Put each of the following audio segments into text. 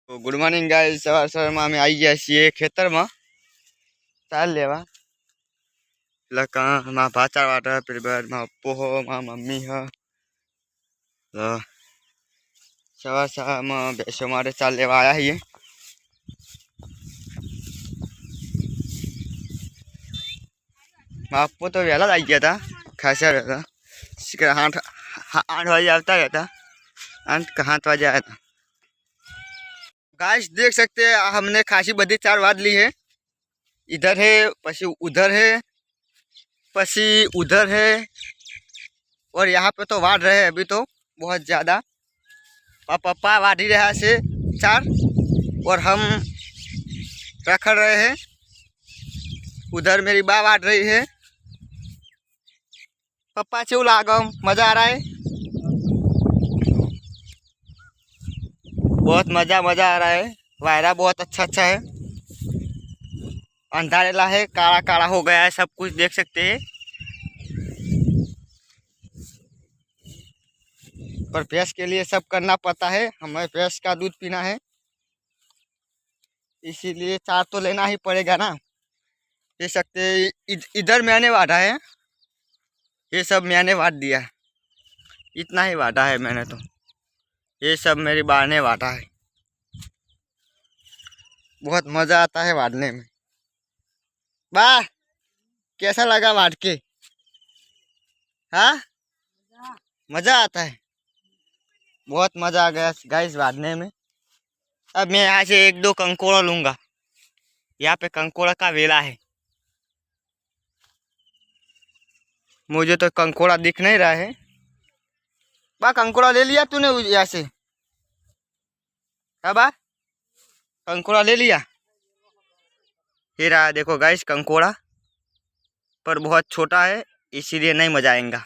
तो good morning guys. सवार सवार में અમે આવી ગયા છીએ ખેતરમાં ચાલ લેવા એટલે માં ભાચા વાટા પેલી બાજુમાં અપ્પો હો માં મમ્મી હ તો સવાર સવારમાં બેસો માટે ચાલ લેવા આવ્યા છીએ। અપ્પો તો વહેલા જ આવી ગયા હતા, ખાસા વહેલા 8 बजे આવતા रहता, 8 बजे आया था। गाइस देख सकते हैं हमने खासी बदी 4 वाद ली है। इधर है पसी उधर है पसी उधर है और यहाँ पे तो वाड़ रहे हैं अभी तो बहुत ज़्यादा। पापा वाड़ ही रहा से 4 और हम रखड़ रहे हैं। उधर मेरी बा वाड़ रही है। पप्पा चेव लागम मज़ा आ रहा है, बहुत मज़ा आ रहा है। वायरा बहुत अच्छा है, अंधारेला है, काला काला हो गया है सब कुछ देख सकते हैं। पर भैंस के लिए सब करना पड़ता है, हमें भैंस का दूध पीना है, इसीलिए 4 तो लेना ही पड़ेगा ना। देख सकते हैं इधर मैंने वाड़ा है, ये सब मैंने वाड़ दिया, इतना ही वाड़ा है मैंने तो, ये सब मेरी बा ने वाड़ा है। बहुत मज़ा आता है वाड़ने में। बा कैसा लगा वाड़ के? हाँ मज़ा आता है, बहुत मज़ा आ गया गाइस वाड़ने में। अब मैं यहाँ से 1-2 कंकोड़ा लूँगा, यहाँ पे कंकोड़ा का वेला है। मुझे तो कंकोड़ा दिख नहीं रहा है। बा कंकोड़ा ले लिया तूने यहाँ से? हाँ बा कंकोड़ा ले लिया? ये रहा देखो गाइस कंकोड़ा, पर बहुत छोटा है इसीलिए नहीं मजा आएगा।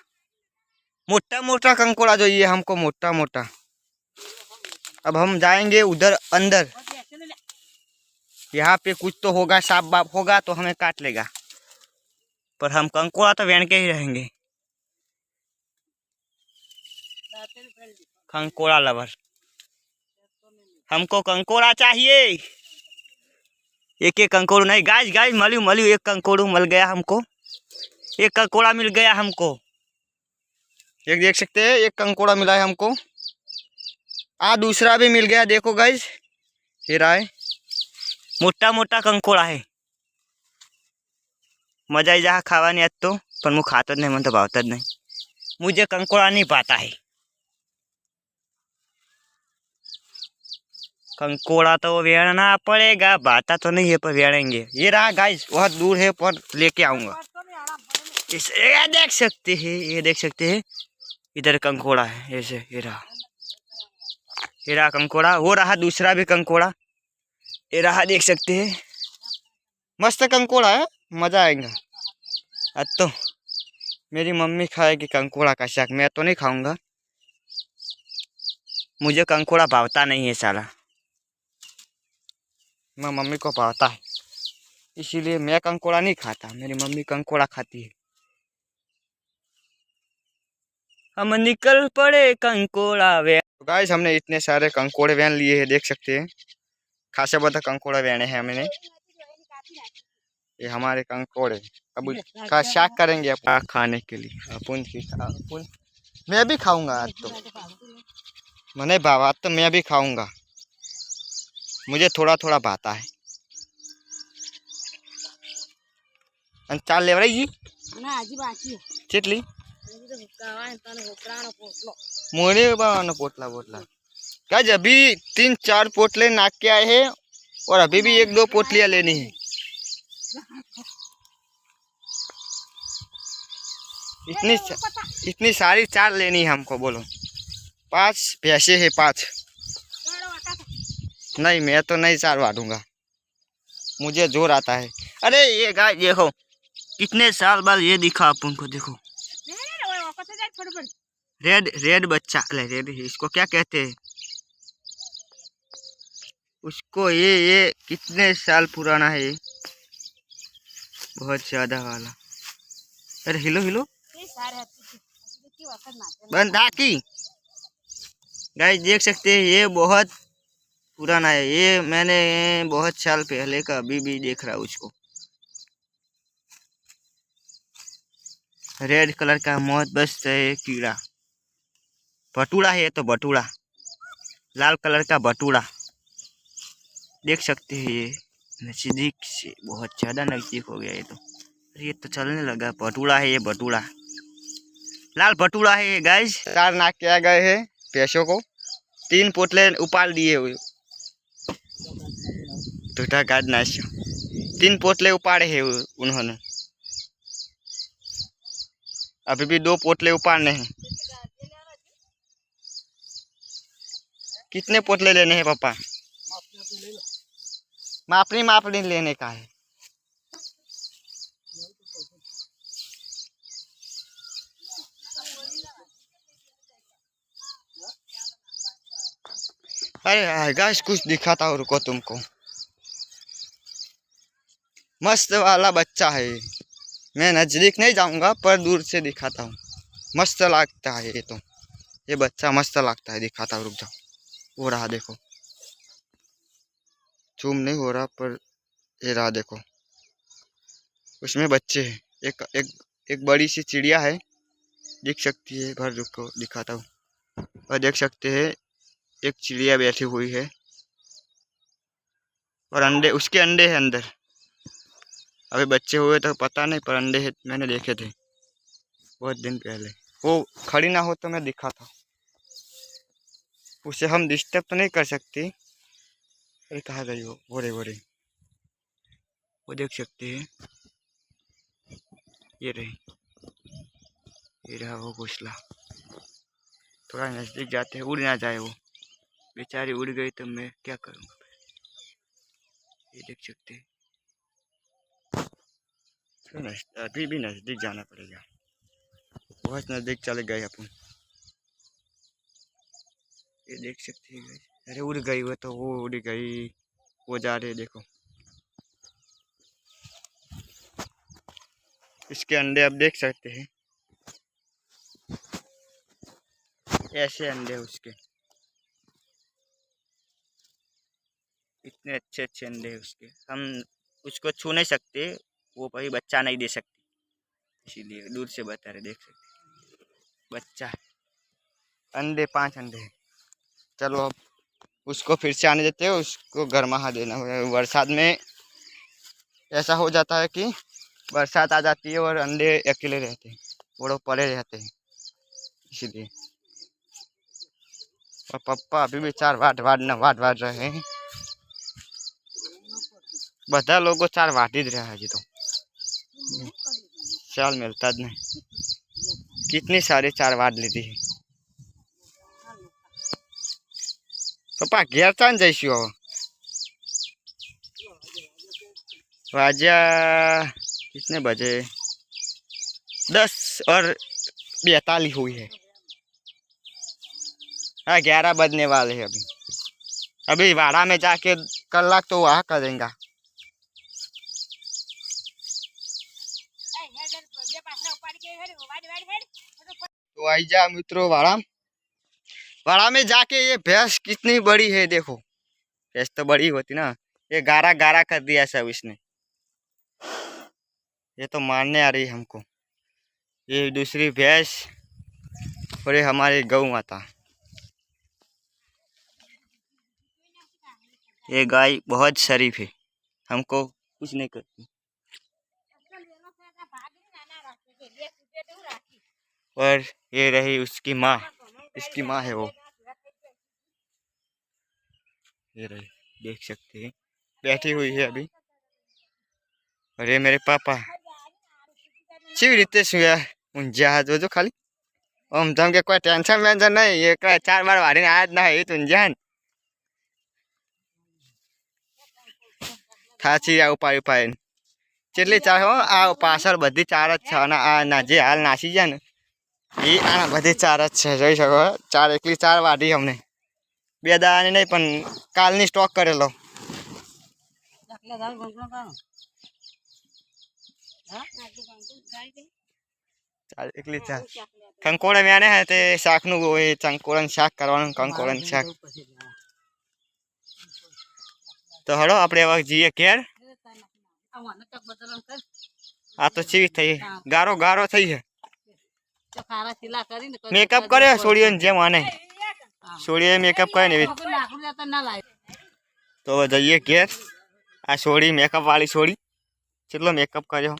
मोटा मोटा कंकोड़ा चाहिए हमको, मोटा मोटा। अब हम जाएंगे उधर अंदर, यहाँ पे कुछ तो होगा, सांप बाप होगा तो हमें काट लेगा, पर हम कंकोड़ा तो वेण के ही रहेंगे। कंकोड़ा लवर, हमको कंकोड़ा चाहिए। एक कंकोड़ नहीं गाइस, मलियो एक कंकोड़ मिल गया हमको, एक कंकोड़ा मिल गया हमको। एक देख सकते हैं एक कंकोड़ा मिला है हमको, दूसरा भी मिल गया देखो गाइस। ये रहा है, मोटा मोटा कंकोड़ा है। मजा ही जहाँ खावा नहीं आज तो, पर मुझे खाता नहीं, मन तो भावता नहीं, मुझे कंकोड़ा नहीं पाता है। कंकोड़ा तो वेड़ना पड़ेगा, बाता तो नहीं है पर वेड़ेंगे। ये रहा गाइस, बहुत दूर है पर लेके आऊंगा। ये देख सकते हैं, ये देख सकते हैं इधर कंकोड़ा है ऐसे। ये रहा कंकोड़ा, वो रहा दूसरा भी कंकोड़ा, ये रहा देख सकते हैं। मस्त कंकोड़ा है, मजा आएगा। आज तो मेरी मम्मी खाएगी कंकोड़ा का शाक, मैं तो नहीं खाऊंगा, मुझे कंकोड़ा भावता नहीं है साला, मैं मम्मी को भावता है इसीलिए मैं कंकोड़ा नहीं खाता, मेरी मम्मी कंकोड़ा खाती है। हम निकल पड़े कंकोड़ा वे। तो गाइस हमने इतने सारे कंकोड़े वैन लिए हैं, देख सकते हैं खासे बड़ा कंकोड़ा वैने हैं हमने। ये हमारे कंकोड़े अब का शाक करेंगे अपना खाने के लिए। अपन मैं भी खाऊंगा आज तो, मैंने भावा तो मैं भी खाऊंगा, मुझे थोड़ा थोड़ा भाता है। चाल ले रही जी चेटली मोरे बानो पोटला पोटला गाइस, अभी 3-4 पोटले नाक के आए हैं और अभी भी 1-2 पोटलियां लेनी है। इतनी सारी 4 लेनी है हमको, बोलो 5 भैंसे है 5। नहीं मैं तो नहीं 4 बांटूंगा, मुझे जोर आता है। अरे ये गाय देखो कितने साल बाद ये दिखा अपन को, देखो रेड बच्चा, रेड इसको क्या कहते हैं उसको, ये कितने साल पुराना है, ये बहुत ज्यादा वाला। अरे हिलो बंदा की गाइस देख सकते हैं, ये बहुत पुराना है ये, मैंने बहुत साल पहले का अभी भी देख रहा हूँ उसको। रेड कलर का बहुत मस्त है कीड़ा, बटुड़ा है ये तो, बटुड़ा, लाल कलर का बटुड़ा देख सकते हैं। ये नजदीक से, बहुत ज्यादा नजदीक हो गया ये तो। ये तो चलने लगा, बटुड़ा है ये, बटुड़ा, लाल बटुड़ा है ये गाइस। 4 नाक किया गए हैं भैंसों को, 3 पोटले उपाल दिए हुए, दूटा गाड नाश, 3 पोटले उपाड़े हैं उन्होंने, अभी भी 2 पोटले उपाड़ने हैं। कितने पोटले लेने हैं पापा? मापनी लेने का है। अरे गाइस कुछ दिखाता हूँ, रुको तुमको। मस्त वाला बच्चा है, मैं नजदीक नहीं जाऊंगा पर दूर से दिखाता हूँ। मस्त लगता है ये तो, ये बच्चा मस्त लगता है, दिखाता हूँ, रुक जाओ। वो रहा देखो, जूम नहीं हो रहा पर ये रहा देखो, उसमें बच्चे हैं। एक बड़ी सी चिड़िया है, दिख सकती है, भर रुको दिखाता हूँ। और देख सकते हैं एक चिड़िया बैठी हुई है, और अंडे, उसके अंडे हैं अंदर। अभी बच्चे हुए तो पता नहीं, पर अंडे है, मैंने देखे थे बहुत दिन पहले। वो खड़ी ना हो तो मैं दिखाता, उसे हम डिस्टर्ब तो नहीं कर सकती। अरे कहाँ गई वो, बोरे बोरे, वो देख सकते हैं, ये रही, ये रहा वो घोंसला। थोड़ा नजदीक जाते हैं, उड़ ना जाए वो, बेचारी उड़ गई तो मैं क्या करूँगा। ये देख सकते हैं, अभी भी नजदीक जाना पड़ेगा, बहुत नजदीक चले गए अपन। ये देख सकते हैं, अरे उड़ गई वो तो, वो उड़ गई, वो जा रहे देखो। इसके अंडे आप देख सकते हैं, ऐसे अंडे उसके, इतने अच्छे अच्छे अंडे हैं उसके। हम उसको छू नहीं सकते, वो कभी बच्चा नहीं दे सकती, इसीलिए दूर से बता रहे, देख सकते बच्चा, अंडे 5 अंडे हैं। चलो अब उसको फिर से आने देते हैं, उसको गरमाहा देना होगा। बरसात में ऐसा हो जाता है कि बरसात आ जाती है और अंडे अकेले रहते हैं, वो लोग पड़े रहते हैं, इसीलिए। और पप्पा अभी भी 4 वाट रहे हैं, બધા લોકો 4 વાટી જ રહ્યા હજી તો, ચાલ मिलता જ नहीं। कितनी सारी 4 वाट લીધી है पप्पा, ઘેર ચાન જઈશું હવે? वाजा कितने बजे? 10:42 हुई है। हाँ 11 बजने वाले हैं अभी। अभी वाड़ा में जाके कलाक तो वहाँ करेंगे। तो आई जा मित्रों वाड़ा में जाके, ये भैंस कितनी बड़ी है देखो। भैंस तो बड़ी होती ना, ये गारा गारा कर दिया सब इसने, ये तो मारने आ रही है हमको। ये दूसरी भैंस और ये हमारी गौ माता। ये गाय बहुत शरीफ है, हमको कुछ नहीं करती। और ये रही उसकी माँ, इसकी माँ है वो, ये रही, देख सकते हैं, बैठी हुई है अभी। और ये मेरे पापा सी रीते सुया ऊंझा जो खाली ओम तम के कोई टेंशन वेंशन नहीं, ये 4 बार वाड़ी आया ज ना ऊंझा थाची आ उपाय उपाय चेटली 4 हो आ पाछળ બધી 4 જ છે, અને આ ના જે હાલ નાસી જાય ને એ આના બધી 4 જ છે, જોઈ શકો 4 એકલી 4 વાડી અમને, 2 દાડાની નહીં પણ કાલની સ્ટોક કરેલો। એકલી 4 કંકોડા મેને હે તે શાકનું ચંકોળન શાક કરવાનું, કંકોળન શાક તો હળો આપણે હવે જઈએ ઘેર આ તો ચીવી થઈ ગારો ગારો થઈ છે મેકઅપ કરે સોડીએ જેમ આને સોડીએ મેકઅપ કરે ને એવી તો હવે જઈએ ઘેર આ સોડી મેકઅપ વાળી સોડી કેટલો મેકઅપ કર્યો